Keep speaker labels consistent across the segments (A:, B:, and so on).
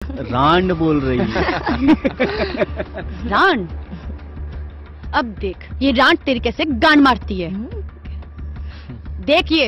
A: रांड बोल रही है।
B: रांड? अब देख ये रांड तेरी कैसे गांड मारती है। देखिए।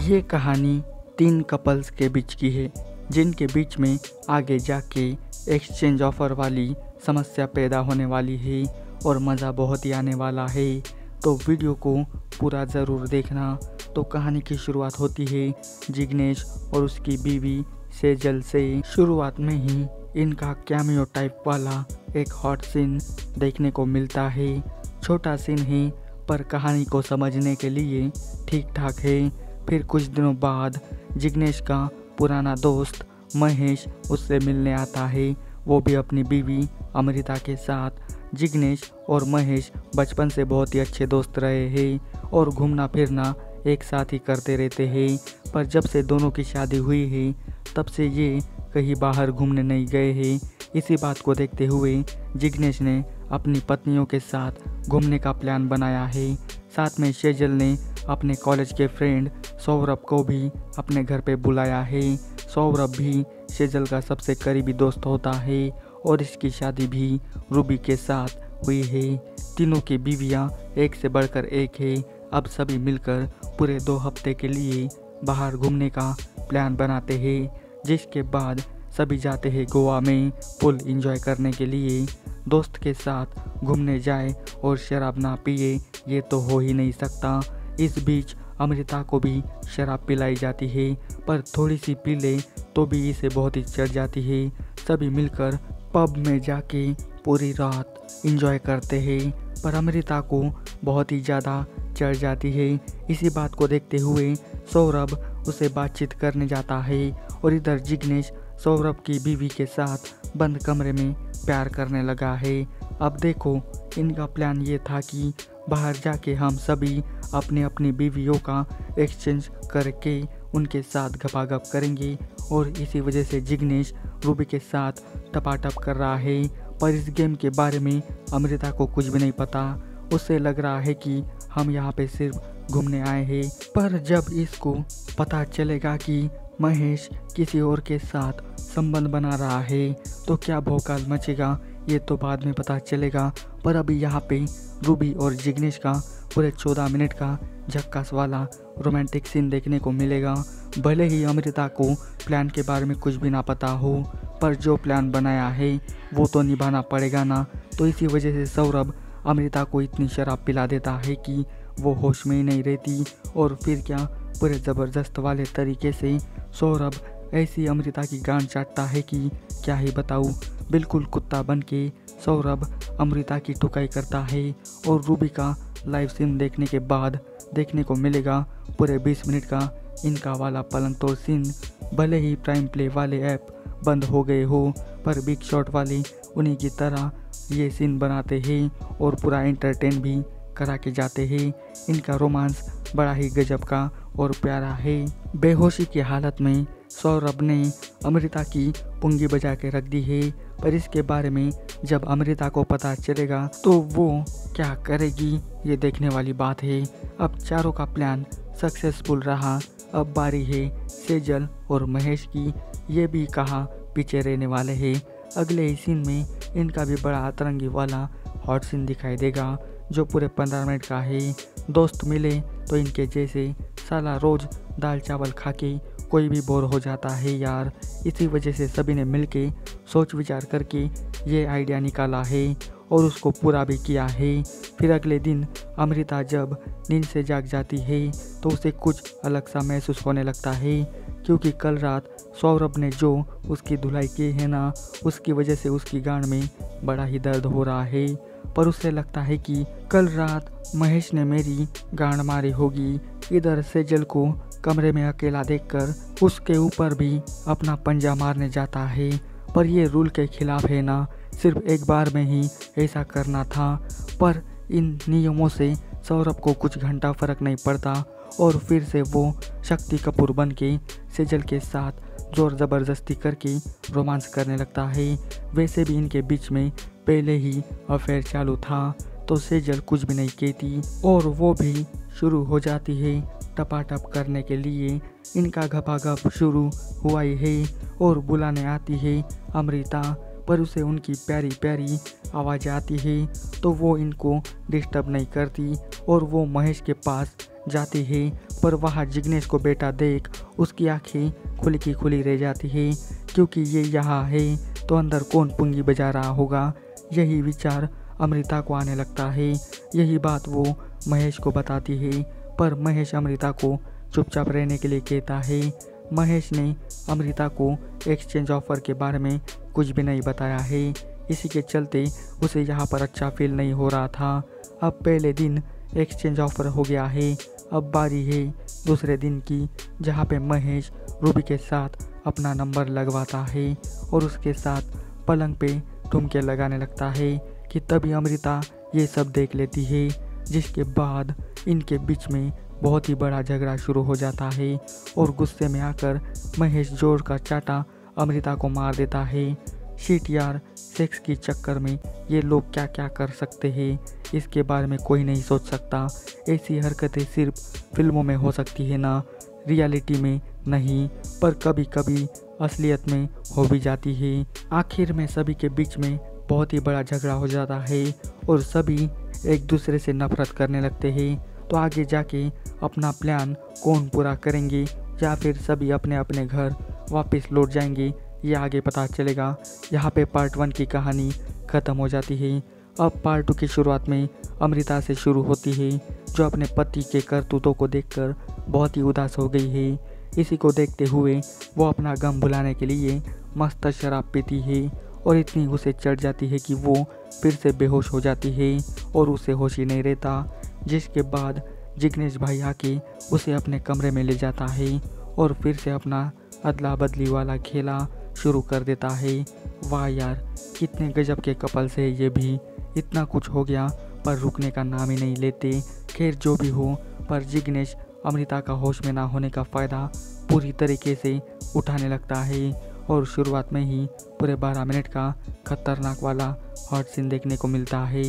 C: ये कहानी 3 कपल्स के बीच की है, जिनके बीच में आगे जाके एक्सचेंज ऑफर वाली समस्या पैदा होने वाली है और मज़ा बहुत ही आने वाला है। तो वीडियो को पूरा ज़रूर देखना। तो कहानी की शुरुआत होती है जिग्नेश और उसकी बीवी सेजल से। शुरुआत में ही इनका कैमियो टाइप वाला एक हॉट सीन देखने को मिलता है। छोटा सीन है पर कहानी को समझने के लिए ठीक ठाक है। फिर कुछ दिनों बाद जिग्नेश का पुराना दोस्त महेश उससे मिलने आता है, वो भी अपनी बीवी अमृता के साथ। जिग्नेश और महेश बचपन से बहुत ही अच्छे दोस्त रहे हैं और घूमना फिरना एक साथ ही करते रहते हैं। पर जब से दोनों की शादी हुई है तब से ये कहीं बाहर घूमने नहीं गए हैं। इसी बात को देखते हुए जिग्नेश ने अपनी पत्नियों के साथ घूमने का प्लान बनाया है। साथ में सेजल ने अपने कॉलेज के फ्रेंड सौरभ को भी अपने घर पे बुलाया है। सौरभ भी सेजल का सबसे करीबी दोस्त होता है और इसकी शादी भी रूबी के साथ हुई है। तीनों की बीवियां एक से बढ़कर एक है। अब सभी मिलकर पूरे 2 हफ्ते के लिए बाहर घूमने का प्लान बनाते हैं, जिसके बाद सभी जाते हैं गोवा में फुल एंजॉय करने के लिए। दोस्त के साथ घूमने जाए और शराब ना पिए ये तो हो ही नहीं सकता। इस बीच अमृता को भी शराब पिलाई जाती है, पर थोड़ी सी पी ले तो भी इसे बहुत ही चढ़ जाती है। सभी मिलकर पब में जाके पूरी रात एंजॉय करते हैं, पर अमृता को बहुत ही ज़्यादा चढ़ जाती है। इसी बात को देखते हुए सौरभ उसे बातचीत करने जाता है और इधर जिग्नेश सौरभ की बीवी के साथ बंद कमरे में प्यार करने लगा है। अब देखो इनका प्लान ये था कि बाहर जाके हम सभी अपनी अपनी बीवियों का एक्सचेंज करके उनके साथ गपागप करेंगे और इसी वजह से जिग्नेश रूबी के साथ टपाटप कर रहा है। पर इस गेम के बारे में अमृता को कुछ भी नहीं पता। उसे लग रहा है कि हम यहाँ पे सिर्फ घूमने आए हैं। पर जब इसको पता चलेगा कि महेश किसी और के साथ संबंध बना रहा है तो क्या भौकाल मचेगा ये तो बाद में पता चलेगा। पर अभी यहाँ पे रूबी और जिग्नेश का पूरे 14 मिनट का झक्कास वाला रोमांटिक सीन देखने को मिलेगा। भले ही अमृता को प्लान के बारे में कुछ भी ना पता हो, पर जो प्लान बनाया है वो तो निभाना पड़ेगा ना। तो इसी वजह से सौरभ अमृता को इतनी शराब पिला देता है कि वो होश में ही नहीं रहती। और फिर क्या पूरे ज़बरदस्त वाले तरीके से सौरभ ऐसी अमृता की गांड चाटता है कि क्या ही बताऊँ। बिल्कुल कुत्ता बन के सौरभ अमृता की ठुकाई करता है और रूबी का लाइव सीन देखने के बाद देखने को मिलेगा पूरे 20 मिनट का इनका वाला पलंग तोड़ सीन। भले ही प्राइम प्ले वाले ऐप बंद हो गए हो, पर बिग शॉट वाले उन्हीं की तरह ये सीन बनाते हैं और पूरा एंटरटेन भी करा के जाते हैं। इनका रोमांस बड़ा ही गजब का और प्यारा है। बेहोशी की हालत में सौरभ ने अमृता की पुंगी बजा के रख दी है, पर इसके बारे में जब अमृता को पता चलेगा तो वो क्या करेगी ये देखने वाली बात है। अब चारों का प्लान सक्सेसफुल रहा। अब बारी है सेजल और महेश की। ये भी कहा पीछे रहने वाले हैं। अगले ही सीन में इनका भी बड़ा अतरंगी वाला हॉट सीन दिखाई देगा जो पूरे 15 मिनट का है। दोस्त मिले तो इनके जैसे साला रोज दाल चावल खा के कोई भी बोर हो जाता है यार। इसी वजह से सभी ने मिलके सोच विचार करके ये आइडिया निकाला है और उसको पूरा भी किया है। फिर अगले दिन अमृता जब नींद से जाग जाती है तो उसे कुछ अलग सा महसूस होने लगता है, क्योंकि कल रात सौरभ ने जो उसकी धुलाई की है ना, उसकी वजह से उसकी गांड में बड़ा ही दर्द हो रहा है। पर उसे लगता है कि कल रात महेश ने मेरी गांड मारी होगी। इधर सेजल को कमरे में अकेला देखकर उसके ऊपर भी अपना पंजा मारने जाता है, पर ये रूल के खिलाफ है ना, सिर्फ एक बार में ही ऐसा करना था। पर इन नियमों से सौरभ को कुछ घंटा फर्क नहीं पड़ता और फिर से वो शक्ति कपूर बन के सेजल के साथ जोर ज़बरदस्ती करके रोमांस करने लगता है। वैसे भी इनके बीच में पहले ही अफेयर चालू था तो सेजल कुछ भी नहीं कहती और वो भी शुरू हो जाती है टपाटप करने के लिए। इनका घपाघप शुरू हुआ ही है और बुलाने आती है अमृता, पर उसे उनकी प्यारी प्यारी आवाज़ आती है तो वो इनको डिस्टर्ब नहीं करती और वो महेश के पास जाती है। पर वहाँ जिग्नेश को बेटा देख उसकी आंखें खुली की खुली रह जाती है, क्योंकि ये यहाँ है तो अंदर कौन पुंगी बजा रहा होगा। यही विचार अमृता को आने लगता है। यही बात वो महेश को बताती है, पर महेश अमृता को चुपचाप रहने के लिए कहता है। महेश ने अमृता को एक्सचेंज ऑफर के बारे में कुछ भी नहीं बताया है, इसी के चलते उसे यहाँ पर अच्छा फील नहीं हो रहा था। अब पहले दिन एक्सचेंज ऑफर हो गया है, अब बारी है दूसरे दिन की, जहाँ पे महेश रूबी के साथ अपना नंबर लगवाता है और उसके साथ पलंग पे ठुमके लगाने लगता है कि तभी अमृता ये सब देख लेती है, जिसके बाद इनके बीच में बहुत ही बड़ा झगड़ा शुरू हो जाता है और गुस्से में आकर महेश जोर का चाटा अमृता को मार देता है। शिट यार, सेक्स की चक्कर में ये लोग क्या क्या कर सकते हैं, इसके बारे में कोई नहीं सोच सकता। ऐसी हरकतें सिर्फ फिल्मों में हो सकती है ना, रियलिटी में नहीं, पर कभी कभी असलियत में हो भी जाती है। आखिर में सभी के बीच में बहुत ही बड़ा झगड़ा हो जाता है और सभी एक दूसरे से नफरत करने लगते हैं। तो आगे जाके अपना प्लान कौन पूरा करेंगे या फिर सभी अपने अपने घर वापस लौट जाएंगे, ये आगे पता चलेगा। यहाँ पे पार्ट 1 की कहानी ख़त्म हो जाती है। अब पार्ट 2 की शुरुआत में अमृता से शुरू होती है, जो अपने पति के करतूतों को देखकर बहुत ही उदास हो गई है। इसी को देखते हुए वो अपना गम भुलाने के लिए मस्त शराब पीती है और इतनी उसे चढ़ जाती है कि वो फिर से बेहोश हो जाती है और उसे होश ही नहीं रहता। जिसके बाद जिग्नेश भाई आके उसे अपने कमरे में ले जाता है और फिर से अपना अदला बदली वाला खेला शुरू कर देता है। वाह यार, कितने गजब के कपल्स है ये भी। इतना कुछ हो गया पर रुकने का नाम ही नहीं लेते। खैर जो भी हो, पर जिग्नेश अमृता का होश में ना होने का फ़ायदा पूरी तरीके से उठाने लगता है और शुरुआत में ही पूरे 12 मिनट का खतरनाक वाला हॉट सीन देखने को मिलता है।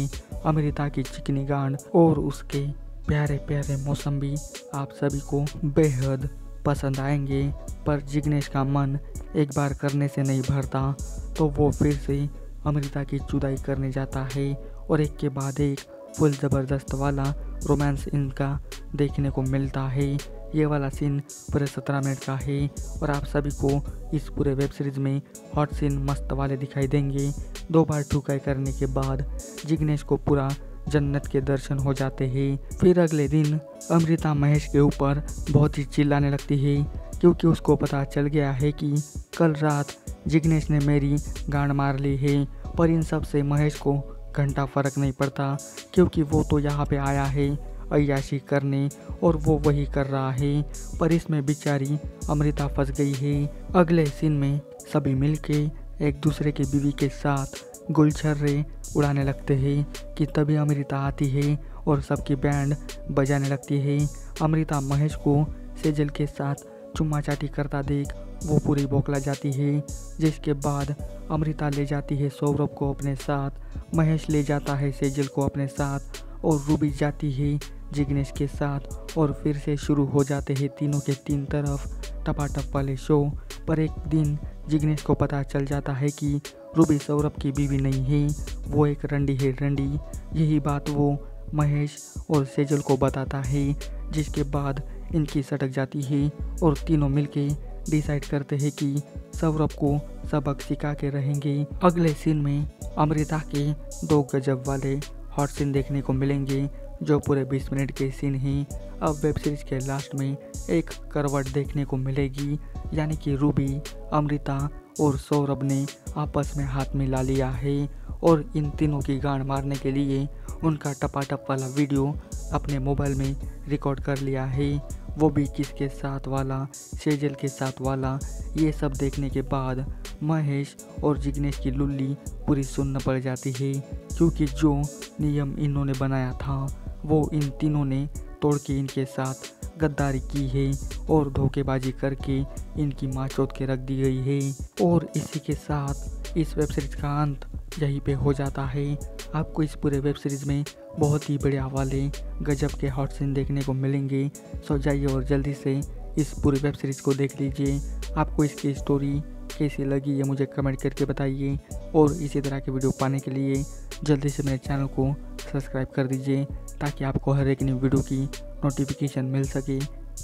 C: अमृता की चिकनी गांड और उसके प्यारे प्यारे मौसम्बी आप सभी को बेहद पसंद आएंगे, पर जिग्नेश का मन एक बार करने से नहीं भरता, तो वो फिर से अमृता की जुदाई करने जाता है और एक के बाद एक फुल ज़बरदस्त वाला रोमांस इनका देखने को मिलता है। ये वाला सीन पूरे 17 मिनट का है और आप सभी को इस पूरे वेब सीरीज़ में हॉट सीन मस्त वाले दिखाई देंगे। 2 बार ठुकाई करने के बाद जिग्नेश को पूरा जन्नत के दर्शन हो जाते हैं। फिर अगले दिन अमृता महेश के ऊपर बहुत ही चिल्लाने लगती है, क्योंकि उसको पता चल गया है कि कल रात जिग्नेश ने मेरी गांड मार ली है। पर इन सब से महेश को घंटा फ़र्क नहीं पड़ता, क्योंकि वो तो यहाँ पे आया है अय्याशी करने और वो वही कर रहा है। पर इसमें बेचारी अमृता फंस गई है। अगले सीन में सभी मिलके एक दूसरे की बीवी के साथ गुलछर्रे उड़ाने लगते हैं कि तभी अमृता आती है और सबकी बैंड बजाने लगती है। अमृता महेश को सेजल के साथ चुम्मा चाटी करता देख वो पूरी बौखला जाती है, जिसके बाद अमृता ले जाती है सौरभ को अपने साथ, महेश ले जाता है सेजल को अपने साथ और रूबी जाती है जिग्नेश के साथ और फिर से शुरू हो जाते हैं तीनों के 3 तरफ टपाटप वाले शो। पर एक दिन जिग्नेश को पता चल जाता है कि रूबी सौरभ की बीवी नहीं है, वो एक रंडी है रंडी। यही बात वो महेश और सेजल को बताता है, जिसके बाद इनकी सटक जाती है और तीनों मिलके डिसाइड करते हैं कि सौरभ को सबक सिखा के रहेंगे। अगले सीन में अमृता के 2 गजब वाले हॉट सीन देखने को मिलेंगे, जो पूरे 20 मिनट के सीन हैं। अब वेब सीरीज के लास्ट में एक करवट देखने को मिलेगी, यानी कि रूबी, अमृता और सौरभ ने आपस में हाथ मिला लिया है और इन तीनों की गांड मारने के लिए उनका टपाटप वाला वीडियो अपने मोबाइल में रिकॉर्ड कर लिया है, वो भी किसके साथ वाला, सेजल के साथ वाला। ये सब देखने के बाद महेश और जिग्नेश की लुल्ली पूरी सुन्न पड़ जाती है, क्योंकि जो नियम इन्होंने बनाया था वो इन तीनों ने तोड़ के इनके साथ गद्दारी की है और धोखेबाजी करके इनकी माँ चोद के रख दी गई है। और इसी के साथ इस वेब सीरीज का अंत यहीं पे हो जाता है। आपको इस पूरे वेब सीरीज में बहुत ही बढ़िया वाले गजब के हॉट सीन देखने को मिलेंगे। सो जाइए और जल्दी से इस पूरी वेब सीरीज़ को देख लीजिए। आपको इसकी स्टोरी कैसी लगी ये मुझे कमेंट करके बताइए, और इसी तरह के वीडियो पाने के लिए जल्दी से मेरे चैनल को सब्सक्राइब कर दीजिए ताकि आपको हर एक नई वीडियो की नोटिफिकेशन मिल सके।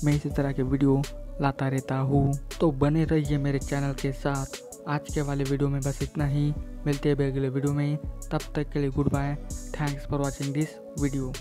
C: मैं इसी तरह के वीडियो लाता रहता हूँ, तो बने रहिए मेरे चैनल के साथ। आज के वाले वीडियो में बस इतना ही, मिलते हैं अगले वीडियो में। तब तक के लिए goodbye. Thanks for watching this video.